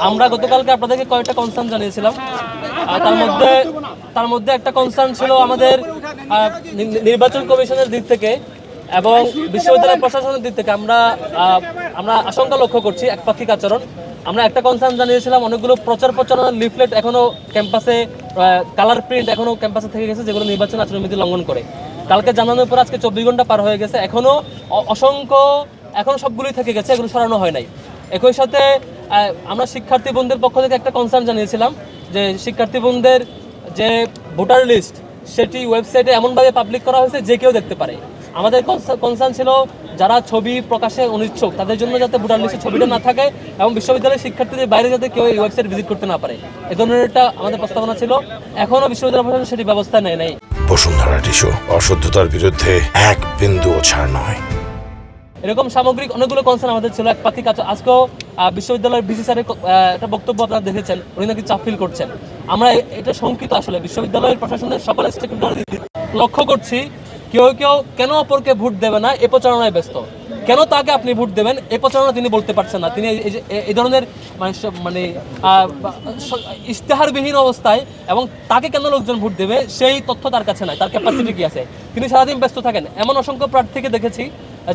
আমরা গতকালকে আপনাদেরকে কয়েকটা কনসার্ন জানিয়েছিলাম। তার মধ্যে একটা কনসার্ন ছিল আমাদের নির্বাচন কমিশনের দিক থেকে এবং বিশ্ববিদ্যালয় প্রশাসনের দিক থেকে আমরা আশঙ্কা লক্ষ্য করছি একপাক্ষিক আচরণ। আমরা একটা কনসার্ন জানিয়েছিলাম, অনেকগুলো প্রচার প্রচারণার লিফলেট এখনো ক্যাম্পাসে, কালার প্রিন্ট এখনো ক্যাম্পাসে থেকে গেছে, যেগুলো নির্বাচন আচরণবিধি লঙ্ঘন করে। কালকে জানানোর পর আজকে 24 ঘন্টা পার হয়ে গেছে, এখনো সবগুলোই থেকে গেছে, এগুলো সরানো হয় নাই। একই সাথে আমরা শিক্ষার্থী বোনদের পক্ষ থেকে একটা কনসার্ন জানিয়েছিলাম যে শিক্ষার্থী বোনদের যে ভোটার লিস্ট সেটি ওয়েবসাইটে এমনভাবে পাবলিক করা হয়েছে যে কেউ দেখতে পারে। আমাদের কনসার্ন ছিল যারা ছবি প্রকাশে অনিচ্ছুক তাদের জন্য যাতে ভোটার লিস্টে ছবিটা না থাকে এবং বিশ্ববিদ্যালয়ের শিক্ষার্থীদের বাইরে যাতে কেউ এই ওয়েবসাইট ভিজিট করতে না পারে, এ ধরনের একটা আমাদের প্রস্তাবনা ছিল। এখনো বিশ্ববিদ্যালয় প্রশাসন সেটি ব্যবস্থা নেয় নাই। বসুন্ধরা টিস্যু, অশুদ্ধতার বিরুদ্ধে এক বিন্দুও ছাড় নয়। এরকম সামগ্রিক অনেকগুলো কনসার্ন আমাদের ছিল একপাক্ষিক। আজকেও বিশ্ববিদ্যালয়ের ভিসি স্যারের একটা বক্তব্য আপনারা দেখেছেন, উনি নাকি চাপ ফিল করছেন। আমরা এটা শঙ্কিত আসলে বিশ্ববিদ্যালয়ের প্রশাসনের সকল স্টেকহোল্ডার লক্ষ্য করছি কেউ কেন অপরকে ভোট দেবে না এ প্রচারণায় ব্যস্ত। কেন তাকে আপনি ভোট দেবেন এই প্রচারণা তিনি বলতে পারছেন না। তিনি এই ধরনের মানে ইশতেহারবিহীন অবস্থায় এবং তাকে কেন লোকজন ভোট দেবে সেই তথ্য তার কাছে নাই, তার ক্যাপাসিটি কি আছে। তিনি সারাদিন ব্যস্ত থাকেন। এমন অসংখ্য প্রার্থীকে দেখেছি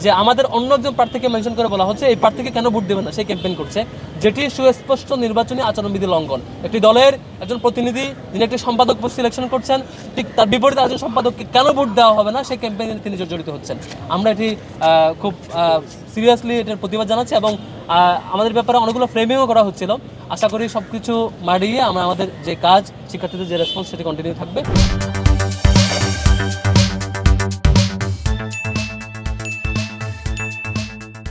যে আমাদের অন্য একজন প্রার্থীকে মেনশন করে বলা হচ্ছে এই প্রার্থীকে কেন ভোট দেবে না, সেই ক্যাম্পেইন করছে, যেটি সুস্পষ্ট নির্বাচনী আচরণবিধি লঙ্ঘন। একটি দলের একজন প্রতিনিধি যিনি একটি সম্পাদক পোস্ট সিলেকশন করছেন, ঠিক তার বিপরীতে একজন সম্পাদককে কেন ভোট দেওয়া হবে না সেই ক্যাম্পেইনে তিনি জড়িত হচ্ছেন। আমরা এটি খুব সিরিয়াসলি এটার প্রতিবাদ জানাচ্ছি এবং আমাদের ব্যাপারে অনেকগুলো ফ্রেমিংও করা হচ্ছিল। আশা করি সব কিছু মারিয়ে আমরা আমাদের যে কাজ, শিক্ষার্থীদের যে রেসপন্স সেটি কন্টিনিউ থাকবে।